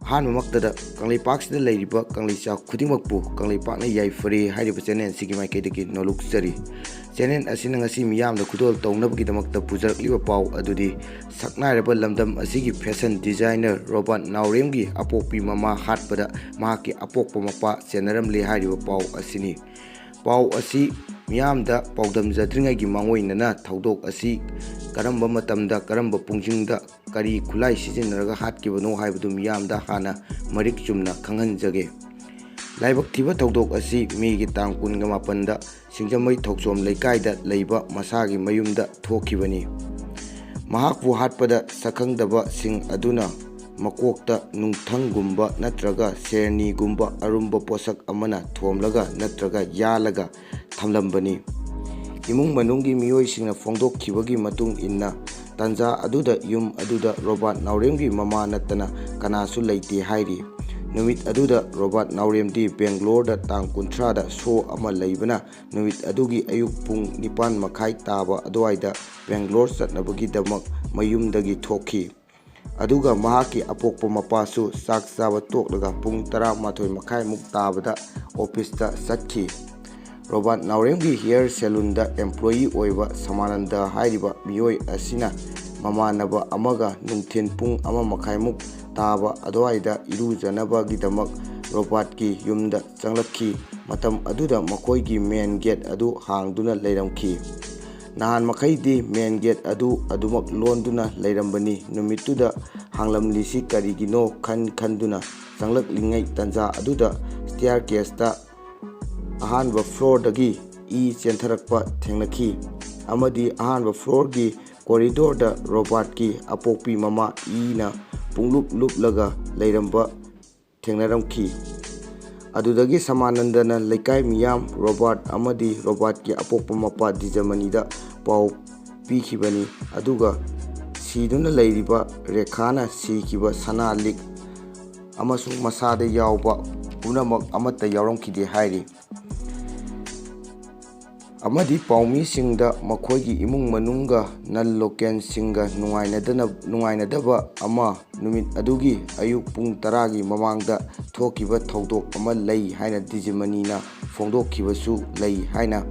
ꯑꯍꯥꯟꯕꯃꯛꯇꯗ ꯀꯪꯂꯩꯄꯥꯛꯁꯤꯗ ꯂꯩꯔꯤꯕ ꯀꯪꯂꯩꯆꯥ ꯈꯨꯗꯤꯡꯃꯛꯄꯨ ꯀꯪꯂꯩꯄꯥꯛꯅ ꯌꯥꯏꯐꯔꯦ ꯍꯥꯏꯔꯤꯕ ꯆꯦꯅꯦꯜ ꯑꯁꯤꯒꯤ ꯃꯥꯏꯀꯩꯗꯒꯤ ꯅꯣꯜꯂꯨꯛꯆꯔꯤ꯫ ꯆꯦꯅꯦꯜ ꯑꯁꯤꯅ ꯉꯁꯤ ꯃꯤꯌꯥꯝꯗ ꯈꯨꯗꯣꯜ ꯇꯧꯅꯕꯒꯤꯗꯃꯛꯇ ꯄꯨꯖꯔꯛꯂꯤꯕ ꯄꯥꯎ ꯑꯗꯨꯗꯤ ꯁꯛꯅꯥꯏꯔꯕ ꯂꯝꯗꯝ ꯑꯁꯤꯒꯤ ꯐꯦꯁꯟ ꯗꯤꯖꯥꯏꯅꯔ ꯔꯣꯕꯥꯔꯠ ꯅꯥꯎꯔꯦꯝꯒꯤ ꯑꯄꯣꯛꯄꯤ ꯃꯃꯥ ꯍꯥꯠꯄꯗ ꯃꯍꯥꯛꯀꯤ ꯑꯄꯣꯛꯄ ꯃꯄꯥ ꯆꯦꯟꯅꯔꯝꯂꯦ ꯍꯥꯏꯔꯤꯕ ꯄꯥꯎ ꯑꯁꯤꯅꯤ꯫ ꯄꯥꯎ ꯑꯁꯤ ꯃꯤꯌꯥꯝꯗ ꯄꯥꯎꯗꯝꯖꯗ꯭ꯔꯤꯉꯩꯒꯤ ꯃꯥꯡꯑꯣꯏꯅꯅ ꯊꯧꯗꯣꯛ ꯑꯁꯤ ꯀꯔꯝꯕ ꯃꯇꯝꯗ ꯀꯔꯝꯕ ꯄꯨꯡꯖꯤꯡꯗ ꯀꯔꯤ ꯈꯨꯠꯂꯥꯏ ꯁꯤꯖꯤꯟꯅꯔꯒ ꯍꯥꯠꯈꯤꯕꯅꯣ ꯍꯥꯏꯕꯗꯨ ꯃꯤꯌꯥꯝꯗ ꯍꯥꯟꯅ ꯃꯔꯤꯛ ꯆꯨꯝꯅ ꯈꯪꯍꯟꯖꯒꯦ꯫ ꯂꯥꯏꯕꯛ ꯊꯤꯕ ꯊꯧꯗꯣꯛ ꯑꯁꯤ ꯃꯦꯒꯤ ꯇꯥꯡ 18ꯗ ꯁꯤꯡꯖꯃꯩ ꯊꯣꯛꯆꯣꯝ ꯂꯩꯀꯥꯏꯗ ꯂꯩꯕ ꯃꯁꯥꯒꯤ ꯃꯌꯨꯝꯗ ꯊꯣꯛꯈꯤꯕꯅꯤ꯫ ꯃꯍꯥꯛꯄꯨ ꯍꯥꯠꯄꯗ ꯁꯛꯈꯪꯗꯕꯁꯤꯡ ꯑꯗꯨꯅ ꯃꯀꯣꯛꯇ ꯅꯨꯡꯊꯪꯒꯨꯝꯕ ꯅꯠꯇ꯭ꯔꯒ ꯁꯦꯔꯅꯤꯒꯨꯝꯕ ꯑꯔꯨꯝꯕ ꯄꯣꯠꯁꯛ ꯑꯃꯅ ꯊꯣꯝꯂꯒ ꯅꯠꯇ꯭ꯔꯒ ꯌꯥꯜꯂꯒ ꯊꯝꯂꯝꯕꯅꯤ꯫ ꯏꯃꯨꯡ ꯃꯅꯨꯡꯒꯤ ꯃꯤꯑꯣꯏꯁꯤꯡꯅ ꯐꯣꯡꯗꯣꯛꯈꯤꯕꯒꯤ ꯃꯇꯨꯡ ꯏꯟꯅ ꯇꯥꯟꯖꯥ ꯑꯗꯨꯗ ꯌꯨꯝ ꯑꯗꯨꯗ ꯔꯣꯕꯥꯔꯠ ꯅꯥꯎꯔꯦꯝꯒꯤ ꯃꯃꯥ ꯅꯠꯇꯅ ꯀꯅꯥꯁꯨ ꯂꯩꯇꯦ ꯍꯥꯏꯔꯤ꯫ ꯅꯨꯃꯤꯠ ꯑꯗꯨꯗ ꯔꯣꯕꯥꯔꯠ ꯅꯥꯎꯔꯦꯝꯗꯤ ꯕꯦꯡꯒ꯭ꯂꯣꯔꯗ ꯇꯥꯡ 30ꯗ ꯁꯣ ꯑꯃ ꯂꯩꯕꯅ ꯅꯨꯃꯤꯠ ꯑꯗꯨꯒꯤ ꯑꯌꯨꯛ ꯄꯨꯡ 9:30 ꯇꯥꯕ ꯑꯗꯨꯋꯥꯏꯗ ꯕꯦꯡꯒ꯭ꯂꯣꯔ ꯆꯠꯅꯕꯒꯤꯗꯃꯛ ꯃꯌꯨꯝꯗꯒꯤ ꯊꯣꯛꯈꯤ꯫ ꯑꯗꯨꯒ ꯃꯍꯥꯛꯀꯤ ꯑꯄꯣꯛꯄ ꯃꯄꯥꯁꯨ ꯆꯥꯛ ꯆꯥꯕ ꯇꯣꯛꯂꯒ ꯄꯨꯡ 11:30 ꯇꯥꯕꯗ ꯑꯣꯐꯤꯁꯇ ꯆꯠꯈꯤ꯫ ꯔꯣꯕꯥꯔꯠ ꯅꯥꯎꯔꯦꯝꯒꯤ ꯍꯤꯌꯔ ꯁꯦꯂꯨꯟꯗ ꯑꯦꯝꯄ꯭ꯂꯣꯌꯤ ꯑꯣꯏꯕ ꯁꯃꯥꯅꯟꯗ ꯍꯥꯏꯔꯤꯕ ꯃꯤꯑꯣꯏ ꯑꯁꯤꯅ ꯃꯃꯥꯟꯅꯕ ꯑꯃꯒ ꯅꯨꯡꯊꯤꯜ ꯄꯨꯡ 1:30 ꯇꯥꯕ ꯑꯗꯨꯋꯥꯏꯗ ꯏꯔꯨꯖꯅꯕꯒꯤꯗꯃꯛ ꯔꯣꯕꯥꯔꯠꯀꯤ ꯌꯨꯝꯗ ꯆꯪꯂꯛꯈꯤ꯫ ꯃꯇꯝ ꯑꯗꯨꯗ ꯃꯈꯣꯏꯒꯤ ꯃꯦꯟ ꯒꯦꯠ ꯑꯗꯨ ꯍꯥꯡꯗꯨꯅ ꯂꯩꯔꯝꯈꯤ꯫ ꯅꯍꯥꯟ ꯃꯈꯩꯗꯤ ꯃꯦꯟ ꯒꯦꯠ ꯑꯗꯨ ꯑꯗꯨꯃꯛ ꯂꯣꯟꯗꯨꯅ ꯂꯩꯔꯝꯕꯅꯤ꯫ ꯅꯨꯃꯤꯠꯇꯨꯗ ꯍꯥꯡꯂꯝꯂꯤꯁꯤ ꯀꯔꯤꯒꯤꯅꯣ ꯈꯟꯗꯨꯅ ꯆꯪꯂꯛꯂꯤꯉꯩ ꯇꯥꯟꯖꯥ ꯑꯗꯨꯗ ꯁ꯭ꯇꯦꯌꯔꯀꯦꯁꯇ ꯑꯍꯥꯟꯕ ꯐ꯭ꯂꯣꯔꯗꯒꯤ ꯆꯦꯟꯊꯔꯛꯄ ꯊꯦꯡꯅꯈꯤ ꯑꯃꯗꯤ ꯑꯍꯥꯟꯕ ꯐ꯭ꯂꯣꯔꯒꯤ ꯀꯣꯔꯤꯗꯣꯔꯗ ꯔꯣꯕꯥꯔꯠꯀꯤ ꯑꯄꯣꯛꯄꯤ ꯃꯃꯥ ꯏꯅ ꯄꯨꯡꯂꯨꯞ ꯂꯨꯞꯂꯒ ꯂꯩꯔꯝꯕ ꯊꯦꯡꯅꯔꯝꯈꯤ꯫ ꯑꯗꯨꯗꯒꯤ ꯁꯃꯥꯅꯟꯗꯅ ꯂꯩꯀꯥꯏ ꯃꯤꯌꯥꯝ ꯔꯣꯕꯥꯔꯠ ꯑꯃꯗꯤ ꯔꯣꯕꯥꯔꯠꯀꯤ ꯑꯄꯣꯛꯄ ꯃꯄꯥ ꯗꯤꯖꯃꯅꯤꯗ ꯄꯥꯎ ꯄꯤꯈꯤꯕꯅꯤ꯫ ꯑꯗꯨꯒ ꯁꯤꯗꯨꯅ ꯂꯩꯔꯤꯕ ꯔꯦꯈꯥꯅ ꯁꯤꯈꯤꯕ ꯁꯅꯥ ꯂꯤꯛ ꯑꯃꯁꯨꯡ ꯃꯁꯥꯗ ꯌꯥꯎꯕ ꯄꯨꯝꯅꯃꯛ ꯑꯃꯠꯇ ꯌꯥꯎꯔꯝꯈꯤꯗꯦ ꯍꯥꯏꯔꯤ꯫ ꯑꯃꯗꯤ ꯄꯥꯎꯃꯤꯁꯤꯡꯗ ꯃꯈꯣꯏꯒꯤ ꯏꯃꯨꯡ ꯃꯅꯨꯡꯒ ꯅꯟ ꯂꯣꯀꯦꯜꯁꯤꯡꯒ ꯅꯨꯡꯉꯥꯏꯅꯗꯕ ꯑꯃ ꯅꯨꯃꯤꯠ ꯑꯗꯨꯒꯤ ꯑꯌꯨꯛ ꯄꯨꯡ 10ꯒꯤ ꯃꯃꯥꯡꯗ ꯊꯣꯛꯈꯤꯕ ꯊꯧꯗꯣꯛ ꯑꯃ ꯂꯩ ꯍꯥꯏꯅ ꯗꯤꯖꯃꯅꯤꯅ ꯐꯣꯡꯗꯣꯛꯈꯤꯕꯁꯨ ꯂꯩ ꯍꯥꯏꯅ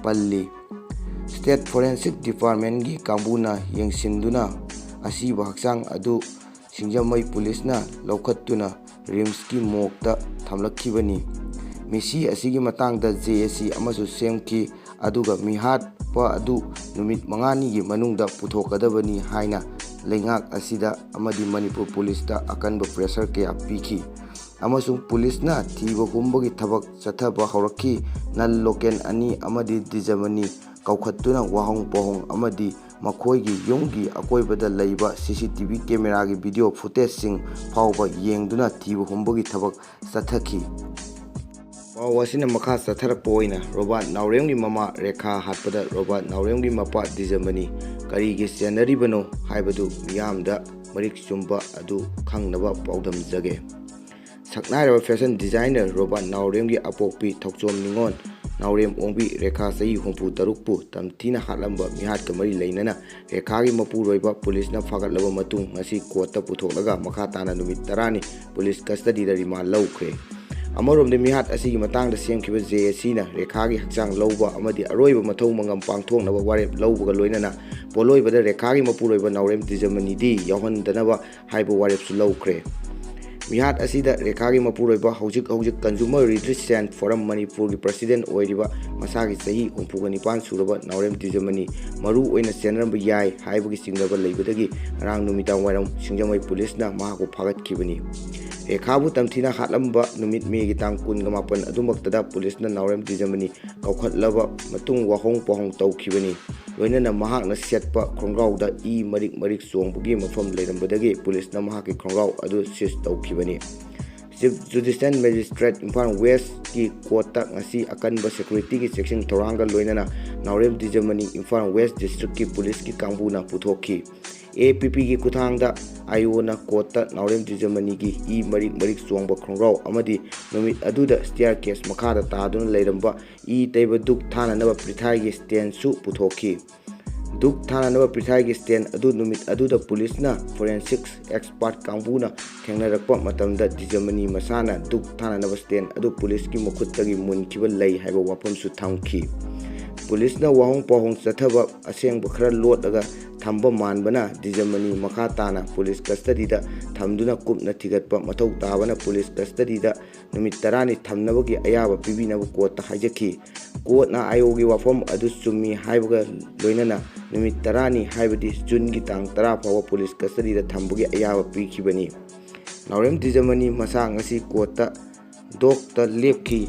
ꯄꯜꯂꯤ꯫ ꯁ꯭ꯇꯦꯠ ꯐꯣꯔꯦꯟꯁꯤꯛ ꯗꯤꯄꯥꯔꯠꯃꯦꯟꯠꯒꯤ ꯀꯥꯡꯕꯨꯅ ꯌꯦꯡꯁꯤꯟꯗꯨꯅ ꯑꯁꯤꯕ ꯍꯛꯆꯥꯡ ꯑꯗꯨ ꯁꯤꯡꯖꯃꯩ ꯄꯨꯂꯤꯁꯅ ꯂꯧꯈꯠꯇꯨꯅ ꯔꯤꯝꯁꯀꯤ ꯃꯣꯔꯒꯇ ꯊꯝꯂꯛꯈꯤꯕꯅꯤ꯫ ꯃꯤꯁꯤ ꯑꯁꯤꯒꯤ ꯃꯇꯥꯡꯗ JAC ꯑꯃꯁꯨ ꯁꯦꯝꯈꯤ꯫ ꯑꯗꯨꯒ ꯃꯤꯍꯥꯠꯄ ꯑꯗꯨ ꯅꯨꯃꯤꯠ 5ꯅꯤꯒꯤ ꯃꯅꯨꯡꯗ ꯄꯨꯊꯣꯛꯀꯗꯕꯅꯤ ꯍꯥꯏꯅ ꯂꯩꯉꯥꯛ ꯑꯁꯤꯗ ꯑꯃꯗꯤ ꯃꯅꯤꯄꯨꯔ ꯄꯨꯂꯤꯁꯇ ꯑꯀꯟꯕ ꯄ꯭ꯔꯦꯁꯔ ꯀꯌꯥ ꯄꯤꯈꯤ꯫ ꯑꯃꯁꯨꯡ ꯄꯨꯂꯤꯁꯅ ꯊꯤꯕ ꯍꯨꯝꯕꯒꯤ ꯊꯕꯛ ꯆꯠꯊꯕ ꯍꯧꯔꯛꯈꯤ꯫ ꯅꯟ ꯂꯣꯀꯦꯜ ꯑꯅꯤ ꯑꯃꯗꯤ ꯗꯤꯖꯃꯅꯤ ꯀꯧꯈꯠꯇꯨꯅ ꯋꯥꯍꯣꯡ ꯄꯥꯎꯍꯣꯡ ꯑꯃꯗꯤ ꯃꯈꯣꯏꯒꯤ ꯌꯨꯝꯒꯤ ꯑꯀꯣꯏꯕꯗ ꯂꯩꯕ CCTV ꯀꯦꯃꯦꯔꯥꯒꯤ ꯚꯤꯗꯤꯑꯣ ꯐꯨꯇꯦꯖꯁꯤꯡ ꯐꯥꯎꯕ ꯌꯦꯡꯗꯨꯅ ꯊꯤꯕ ꯍꯨꯝꯕꯒꯤ ꯊꯕꯛ ꯆꯠꯊꯈꯤ꯫ ꯄꯥꯎ ꯑꯁꯤꯅ ꯃꯈꯥ ꯆꯠꯊꯔꯛꯄ ꯑꯣꯏꯅ ꯔꯣꯕꯥꯔꯠ ꯅꯥꯎꯔꯦꯝꯒꯤ ꯃꯃꯥ ꯔꯦꯈꯥ ꯍꯥꯠꯄꯗ ꯔꯣꯕꯥꯔꯠ ꯅꯥꯎꯔꯦꯝꯒꯤ ꯃꯄꯥ ꯗꯤꯖꯃꯅꯤ ꯀꯔꯤꯒꯤ ꯆꯦꯟꯅꯔꯤꯕꯅꯣ ꯍꯥꯏꯕꯗꯨ ꯃꯤꯌꯥꯝꯗ ꯃꯔꯤꯛ ꯆꯨꯝꯕ ꯑꯗꯨ ꯈꯪꯅꯕ ꯄꯥꯎꯗꯝꯖꯒꯦ꯫ ꯁꯛꯅꯥꯏꯔꯕ ꯐꯦꯁꯟ ꯗꯤꯖꯥꯏꯅꯔ ꯔꯣꯕꯥꯔꯠ ꯅꯥꯎꯔꯦꯝꯒꯤ ꯑꯄꯣꯛꯄꯤ ꯊꯣꯛꯆꯣꯝ ꯅꯤꯉꯣꯜ ꯅꯥꯎꯔꯦꯝ ꯑꯣꯡꯕꯤ ꯔꯦꯈꯥ ꯆꯍꯤ 63ꯄꯨ ꯇꯝꯊꯤꯅ ꯍꯥꯠꯂꯝꯕ ꯃꯤꯍꯥꯠꯀ ꯃꯔꯤ ꯂꯩꯅꯅ ꯔꯦꯈꯥꯒꯤ ꯃꯄꯨꯔꯣꯏꯕ ꯄꯨꯂꯤꯁꯅ ꯐꯥꯒꯠꯂꯕ ꯃꯇꯨꯡ ꯉꯁꯤ ꯀꯣꯔꯠꯇ ꯄꯨꯊꯣꯛꯂꯒ ꯃꯈꯥ ꯇꯥꯅ ꯅꯨꯃꯤꯠ 10ꯅꯤ ꯄꯨꯂꯤꯁ ꯀꯁꯇꯗꯤꯗ ꯔꯤꯃꯥꯟꯗ ꯂꯧꯈ꯭ꯔꯦ꯫ ꯑꯃꯔꯣꯝꯗ ꯃꯤꯍꯥꯠ ꯑꯁꯤꯒꯤ ꯃꯇꯥꯡꯗ ꯁꯦꯝꯈꯤꯕ JACꯅ ꯔꯦꯈꯥꯒꯤ ꯍꯛꯆꯥꯡ ꯂꯧꯕ ꯑꯃꯗꯤ ꯑꯔꯣꯏꯕ ꯃꯊꯧ ꯃꯉꯝ ꯄꯥꯡꯊꯣꯛꯅꯕ ꯋꯥꯔꯦꯞ ꯂꯧꯕꯒ ꯂꯣꯏꯅꯅ ꯄꯣꯠꯂꯣꯏꯕꯗ ꯔꯦꯈꯥꯒꯤ ꯃꯄꯨꯔꯣꯏꯕ ꯅꯥꯎꯔꯦꯝ ꯗꯤꯖꯃꯅꯤꯗꯤ ꯌꯥꯎꯍꯟꯗꯅꯕ ꯍꯥꯏꯕ ꯋꯥꯔꯦꯞꯁꯨ ꯂꯧꯈ꯭ꯔꯦ꯫ ꯃꯤꯍꯥꯠ ꯑꯁꯤꯗ ꯔꯦꯈꯥꯒꯤ ꯃꯄꯨꯔꯣꯏꯕ ꯍꯧꯖꯤꯛ ꯀꯟꯖꯨꯃꯔ ꯔꯤꯗ꯭ꯔꯦꯁꯦꯁꯟ ꯐꯣꯔꯝ ꯃꯅꯤꯄꯨꯔꯒꯤ ꯄ꯭ꯔꯁꯤꯗꯦꯟꯠ ꯑꯣꯏꯔꯤꯕ ꯃꯁꯥꯒꯤ ꯆꯍꯤ 69 ꯁꯨꯔꯕ ꯅꯥꯎꯔꯦꯝ ꯗꯤꯖꯃꯅꯤ ꯃꯔꯨ ꯑꯣꯏꯅ ꯆꯦꯟꯅꯔꯝꯕ ꯌꯥꯏ ꯍꯥꯏꯕꯒꯤ ꯆꯤꯡꯅꯕ ꯂꯩꯕꯗꯒꯤ ꯉꯔꯥꯡ ꯅꯨꯃꯤꯗꯥꯡꯋꯥꯏꯔꯝ ꯁꯤꯡꯖꯃꯩ ꯄꯨꯂꯤꯁꯅ ꯃꯍꯥꯛꯄꯨ ꯐꯥꯒꯠꯈꯤꯕꯅꯤ꯫ ꯔꯦꯈꯥꯕꯨ ꯇꯝꯊꯤꯅ ꯍꯥꯠꯂꯝꯕ ꯅꯨꯃꯤꯠ ꯃꯦꯒꯤ ꯇꯥꯡ 18 ꯑꯗꯨꯃꯛꯇꯗ ꯄꯨꯂꯤꯁꯅ ꯅꯥꯎꯔꯦꯝ ꯗꯤꯖꯃꯅꯤ ꯀꯧꯈꯠꯂꯕ ꯃꯇꯨꯡ ꯋꯥꯍꯣꯡ ꯄꯥꯎꯍꯣꯡ ꯇꯧꯈꯤꯕꯅꯤ꯫ ꯂꯣꯏꯅꯅ ꯃꯍꯥꯛꯅ ꯁꯦꯠꯄ ꯈꯣꯡꯒ꯭ꯔꯥꯎꯗ ꯃꯔꯤꯛ ꯆꯣꯡꯕꯒꯤ ꯃꯐꯝ ꯂꯩꯔꯝꯕꯗꯒꯤ ꯄꯨꯂꯤꯁꯅ ꯃꯍꯥꯛꯀꯤ ꯈꯣꯡꯒ꯭ꯔꯥꯎ ꯑꯗꯨ ꯁꯤꯖ ꯇꯧꯈꯤꯕꯅꯤ꯫ ꯆꯤꯐ ꯖꯨꯗꯤꯁꯤꯌꯦꯜ ꯃꯦꯖꯤꯁꯇ꯭ꯔꯦꯠ ꯏꯝꯐꯥꯜ ꯋꯦꯁꯠꯀꯤ ꯀꯣꯔꯠꯇ ꯉꯁꯤ ꯑꯀꯟꯕ ꯁꯦꯀ꯭ꯌꯨꯔꯤꯇꯤꯒꯤ ꯆꯦꯛꯁꯤꯟ ꯊꯧꯔꯥꯡꯒ ꯂꯣꯏꯅꯅ ꯅꯥꯎꯔꯦꯝ ꯗꯤꯖꯃꯅꯤ ꯏꯝꯐꯥꯜ ꯋꯦꯁꯠ ꯗꯤꯁꯇ꯭ꯔꯤꯛꯀꯤ ꯄꯨꯂꯤꯁꯀꯤ ꯀꯥꯡꯕꯨꯅ ꯄꯨꯊꯣꯛꯈꯤ꯫ APPꯒꯤ ꯈꯨꯠꯊꯥꯡꯗ IOꯅ ꯀꯣꯔꯠꯇ ꯅꯥꯎꯔꯦꯝ ꯗꯤꯖꯃꯅꯤꯒꯤ ꯃꯔꯤꯛ ꯆꯣꯡꯕ ꯈꯣꯡꯒ꯭ꯔꯥꯎ ꯑꯃꯗꯤ ꯅꯨꯃꯤꯠ ꯑꯗꯨꯗ ꯁ꯭ꯇꯦꯌꯔꯀꯦꯁ ꯃꯈꯥꯗ ꯇꯥꯗꯨꯅ ꯂꯩꯔꯝꯕ ꯇꯩꯕ ꯗꯨꯛ ꯊꯥꯅꯅꯕ ꯄꯤꯊ꯭ꯔꯥꯏꯒꯤ ꯁ꯭ꯇꯦꯟꯗꯁꯨ ꯄꯨꯊꯣꯛꯈꯤ꯫ ꯗꯨꯛ ꯊꯥꯅꯅꯕ ꯄꯤꯊ꯭ꯔꯥꯏꯒꯤ ꯁ꯭ꯇꯦꯟ ꯑꯗꯨ ꯅꯨꯃꯤꯠ ꯑꯗꯨꯗ ꯄꯨꯂꯤꯁꯅ ꯐꯣꯔꯦꯟꯁꯤꯛꯁ ꯑꯦꯛꯁꯄꯥꯔꯠ ꯀꯥꯡꯕꯨꯅ ꯊꯦꯡꯅꯔꯛꯄ ꯃꯇꯝꯗ ꯗꯤꯖꯃꯅꯤ ꯃꯁꯥꯅ ꯗꯨꯛ ꯊꯥꯅꯅꯕ ꯁ꯭ꯇꯦꯟ ꯑꯗꯨ ꯄꯨꯂꯤꯁꯀꯤ ꯃꯈꯨꯠꯇꯒꯤ ꯃꯨꯟꯈꯤꯕ ꯂꯩ ꯍꯥꯏꯕ ꯋꯥꯐꯝꯁꯨ ꯊꯝꯈꯤ꯫ ꯄꯨꯂꯤꯁꯅ ꯋꯥꯍꯣꯡ ꯄꯥꯎꯍꯣꯡ ꯆꯠꯊꯕ ꯑꯁꯦꯡꯕ ꯈꯔ ꯂꯣꯠꯂꯒ ꯊꯝꯕ ꯃꯥꯟꯕꯅ ꯗꯤꯖꯃꯅꯤ ꯃꯈꯥ ꯇꯥꯅ ꯄꯨꯂꯤꯁ ꯀꯁꯇꯗꯤꯗ ꯊꯝꯗꯨꯅ ꯀꯨꯞꯅ ꯊꯤꯒꯠꯄ ꯃꯊꯧ ꯇꯥꯕꯅ ꯄꯨꯂꯤꯁ ꯀꯁꯇꯗꯤꯗ ꯅꯨꯃꯤꯠ 10ꯅꯤ ꯊꯝꯅꯕꯒꯤ ꯑꯌꯥꯕ ꯄꯤꯕꯤꯅꯕ ꯀꯣꯔꯠꯇ ꯍꯥꯏꯖꯈꯤ꯫ ꯀꯣꯔꯠꯅ ꯑꯥꯌꯣꯒꯤ ꯋꯥꯐꯝ ꯑꯗꯨ ꯆꯨꯝꯃꯤ ꯍꯥꯏꯕꯒ ꯂꯣꯏꯅꯅ ꯅꯨꯃꯤꯠ 10ꯅꯤ ꯍꯥꯏꯕꯗꯤ ꯖꯨꯟꯒꯤ ꯇꯥꯡ 10 ꯐꯥꯎꯕ ꯄꯨꯂꯤꯁ ꯀꯁꯇꯗꯤꯗ ꯊꯝꯕꯒꯤ ꯑꯌꯥꯕ ꯄꯤꯈꯤꯕꯅꯤ꯫ ꯅꯥꯎꯔꯦꯝ ꯗꯤꯖꯃꯅꯤ ꯃꯁꯥ ꯉꯁꯤ ꯀꯣꯔꯠꯇ ꯗꯣꯛꯇ ꯂꯦꯞꯈꯤ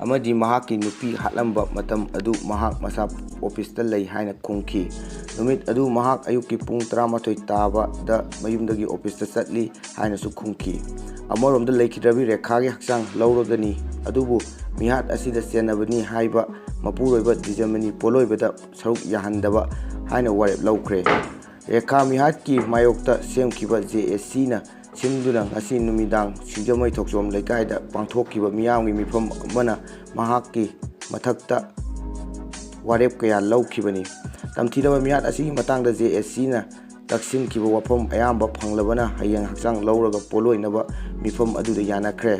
ꯑꯃꯗꯤ ꯃꯍꯥꯛꯀꯤ ꯅꯨꯄꯤ ꯍꯥꯠꯂꯝꯕ ꯃꯇꯝ ꯑꯗꯨ ꯃꯍꯥꯛ ꯃꯁꯥ ꯑꯣꯐꯤꯁꯇ ꯂꯩ ꯍꯥꯏꯅ ꯈꯨꯝꯈꯤ꯫ ꯅꯨꯃꯤꯠ ꯑꯗꯨ ꯃꯍꯥꯛ ꯑꯌꯨꯛꯀꯤ ꯄꯨꯡ 11 ꯇꯥꯕꯗ ꯃꯌꯨꯝꯗꯒꯤ ꯑꯣꯐꯤꯁꯇ ꯆꯠꯂꯤ ꯍꯥꯏꯅꯁꯨ ꯈꯨꯝꯈꯤ꯫ ꯑꯃꯔꯣꯝꯗ ꯂꯩꯈꯤꯗ꯭ꯔꯕꯤ ꯔꯦꯈꯥꯒꯤ ꯍꯛꯆꯥꯡ ꯂꯧꯔꯒꯅꯤ ꯑꯗꯨꯕꯨ ꯃꯤꯍꯥꯠ ꯑꯁꯤꯗ ꯆꯦꯟꯅꯕꯅꯤ ꯍꯥꯏꯕ ꯃꯄꯨꯔꯣꯏꯕ ꯗꯤꯖꯃꯅꯤ ꯄꯣꯠꯂꯣꯏꯕꯗ ꯁꯔꯨꯛ ꯌꯥꯍꯟꯗꯕ ꯍꯥꯏꯅ ꯋꯥꯔꯦꯞ ꯂꯧꯈ꯭ꯔꯦ꯫ ꯔꯦꯈꯥ ꯃꯤꯍꯥꯠꯀꯤ ꯃꯥꯌꯣꯛꯇ ꯁꯦꯝꯈꯤꯕ ꯖꯦ.ꯑꯦꯁ.ꯁꯤꯅ ꯁꯤꯟꯗꯨꯅ ꯉꯁꯤ ꯅꯨꯃꯤꯗꯥꯡ ꯁꯤꯡꯖꯃꯩ ꯊꯣꯛꯆꯣꯝ ꯂꯩꯀꯥꯏꯗ ꯄꯥꯡꯊꯣꯛꯈꯤꯕ ꯃꯤꯌꯥꯝꯒꯤ ꯃꯤꯐꯝ ꯑꯃꯅ ꯃꯍꯥꯛꯀꯤ ꯃꯊꯛꯇ ꯋꯥꯔꯦꯞ ꯀꯌꯥ ꯂꯧꯈꯤꯕꯅꯤ꯫ ꯇꯝꯊꯤꯔꯕ ꯃꯤꯍꯥꯠ ꯑꯁꯤꯒꯤ ꯃꯇꯥꯡꯗ ꯖꯦ.ꯑꯦꯁ.ꯁꯤꯅ ꯇꯛꯁꯤꯟꯈꯤꯕ ꯋꯥꯐꯝ ꯑꯌꯥꯝꯕ ꯐꯪꯂꯕꯅ ꯍꯌꯦꯡ ꯍꯛꯆꯥꯡ ꯂꯧꯔꯒ ꯄꯣꯠꯂꯣꯏꯅꯕ ꯃꯤꯐꯝ ꯑꯗꯨꯗ ꯌꯥꯅꯈ꯭ꯔꯦ꯫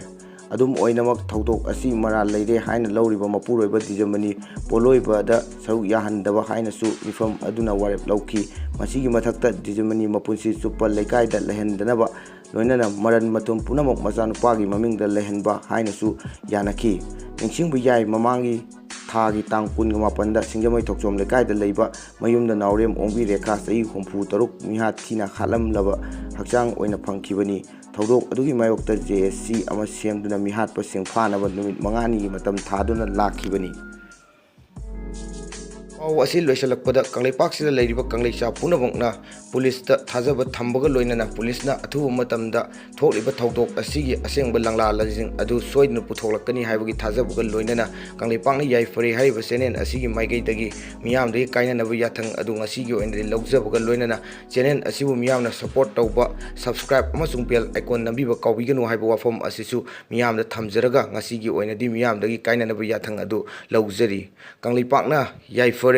ꯑꯗꯨꯝ ꯑꯣꯏꯅꯃꯛ ꯊꯧꯗꯣꯛ ꯑꯁꯤ ꯃꯔꯥꯜ ꯂꯩꯔꯦ ꯍꯥꯏꯅ ꯂꯧꯔꯤꯕ ꯃꯄꯨꯔꯣꯏꯕ ꯗꯤꯖꯃꯅꯤ ꯄꯣꯠꯂꯣꯏꯕꯗ ꯁꯔꯨꯛ ꯌꯥꯍꯟꯗꯕ ꯍꯥꯏꯅꯁꯨ ꯃꯤꯐꯝ ꯑꯗꯨꯅ ꯋꯥꯔꯦꯞ ꯂꯧꯈꯤ꯫ ꯃꯁꯤꯒꯤ ꯃꯊꯛꯇ ꯗꯤꯖꯃꯅꯤ ꯃꯄꯨꯟꯁꯤ ꯆꯨꯞꯄ ꯂꯩꯀꯥꯏꯗ ꯂꯩꯍꯟꯗꯅꯕ ꯂꯣꯏꯅꯅ ꯃꯔꯟ ꯃꯊꯨꯝ ꯄꯨꯝꯅꯃꯛ ꯃꯆꯥꯅꯨꯄꯥꯒꯤ ꯃꯃꯤꯡꯗ ꯂꯩꯍꯟꯕ ꯍꯥꯏꯅꯁꯨ ꯌꯥꯅꯈꯤ꯫ ꯅꯤꯡꯁꯤꯡꯕ ꯌꯥꯏ ꯃꯃꯥꯡꯒꯤ ꯊꯥꯒꯤ ꯇꯥꯡ 18ꯗ ꯁꯤꯡꯖꯃꯩ ꯊꯣꯛꯆꯣꯝ ꯂꯩꯀꯥꯏꯗ ꯂꯩꯕ ꯃꯌꯨꯝꯗ ꯅꯥꯎꯔꯦꯝ ꯑꯣꯡꯕꯤ ꯔꯦꯈꯥ ꯆꯍꯤ 63 ꯃꯤꯍꯥꯠ ꯊꯤꯅ ꯍꯥꯠꯂꯝꯂꯕ ꯍꯛꯆꯥꯡ ꯑꯣꯏꯅ ꯐꯪꯈꯤꯕꯅꯤ꯫ ꯊꯧꯗꯣꯛ ꯑꯗꯨꯒꯤ ꯃꯥꯌꯣꯛꯇ ꯖꯦ.ꯑꯦꯁ.ꯁꯤ ꯑꯃ ꯁꯦꯝꯗꯨꯅ ꯃꯤꯍꯥꯠꯄꯁꯤꯡ ꯐꯥꯅꯕ ꯅꯨꯃꯤꯠ 5ꯅꯤꯒꯤ ꯃꯇꯝ ꯊꯥꯗꯨꯅ ꯂꯥꯛꯈꯤꯕꯅꯤ꯫ ꯄꯥꯎ ꯑꯁꯤ ꯂꯣꯏꯁꯤꯜꯂꯛꯄꯗ ꯀꯪꯂꯩꯄꯥꯛꯁꯤꯗ ꯂꯩꯔꯤꯕ ꯀꯪꯂꯩꯆꯥ ꯄꯨꯝꯅꯃꯛꯅ ꯄꯨꯂꯤꯁꯇ ꯊꯥꯖꯕ ꯊꯝꯕꯒ ꯂꯣꯏꯅꯅ ꯄꯨꯂꯤꯁꯅ ꯑꯊꯨꯕ ꯃꯇꯝꯗ ꯊꯣꯛꯂꯤꯕ ꯊꯧꯗꯣꯛ ꯑꯁꯤꯒꯤ ꯑꯁꯦꯡꯕ ꯂꯪꯂꯥꯁꯤꯡ ꯑꯗꯨ ꯁꯣꯏꯗꯅ ꯄꯨꯊꯣꯛꯂꯛꯀꯅꯤ ꯍꯥꯏꯕꯒꯤ ꯊꯥꯖꯕꯒ ꯂꯣꯏꯅꯅ ꯀꯪꯂꯩꯄꯥꯛꯅ ꯌꯥꯏꯐꯔꯦ ꯍꯥꯏꯔꯤꯕ ꯆꯦꯅꯦꯜ ꯑꯁꯤꯒꯤ ꯃꯥꯏꯀꯩꯗꯒꯤ ꯃꯤꯌꯥꯝꯗꯒꯤ ꯀꯥꯏꯅꯅꯕ ꯌꯥꯊꯪ ꯑꯗꯨ ꯉꯁꯤꯒꯤ ꯑꯣꯏꯅꯗꯤ ꯂꯧꯖꯕꯒ ꯂꯣꯏꯅꯅ ꯆꯦꯅꯦꯜ ꯑꯁꯤꯕꯨ ꯃꯤꯌꯥꯝꯅ ꯁꯄꯣꯔꯠ ꯇꯧꯕ, ꯁꯕꯁꯀ꯭ꯔꯥꯏꯕ ꯑꯃꯁꯨꯡ ꯕꯦꯜ ꯑꯥꯏꯀꯣꯟ ꯅꯝꯕꯤꯕ ꯀꯥꯎꯕꯤꯒꯅꯨ ꯍꯥꯏꯕ ꯋꯥꯐꯝ ꯑꯁꯤꯁꯨ ꯃꯤꯌꯥꯝꯗ ꯊꯝꯖꯔꯒ ꯉꯁꯤꯒꯤ ꯑꯣꯏꯅꯗꯤ ꯃꯤꯌꯥꯝꯗꯒꯤ ꯀꯥꯏꯅꯅꯕ ꯌꯥꯊꯪ ꯑꯗꯨ ꯂꯧꯖꯔꯤ꯫ ꯀꯪꯂꯩꯄꯥꯛꯅ ꯌꯥꯏꯐꯔꯦ꯫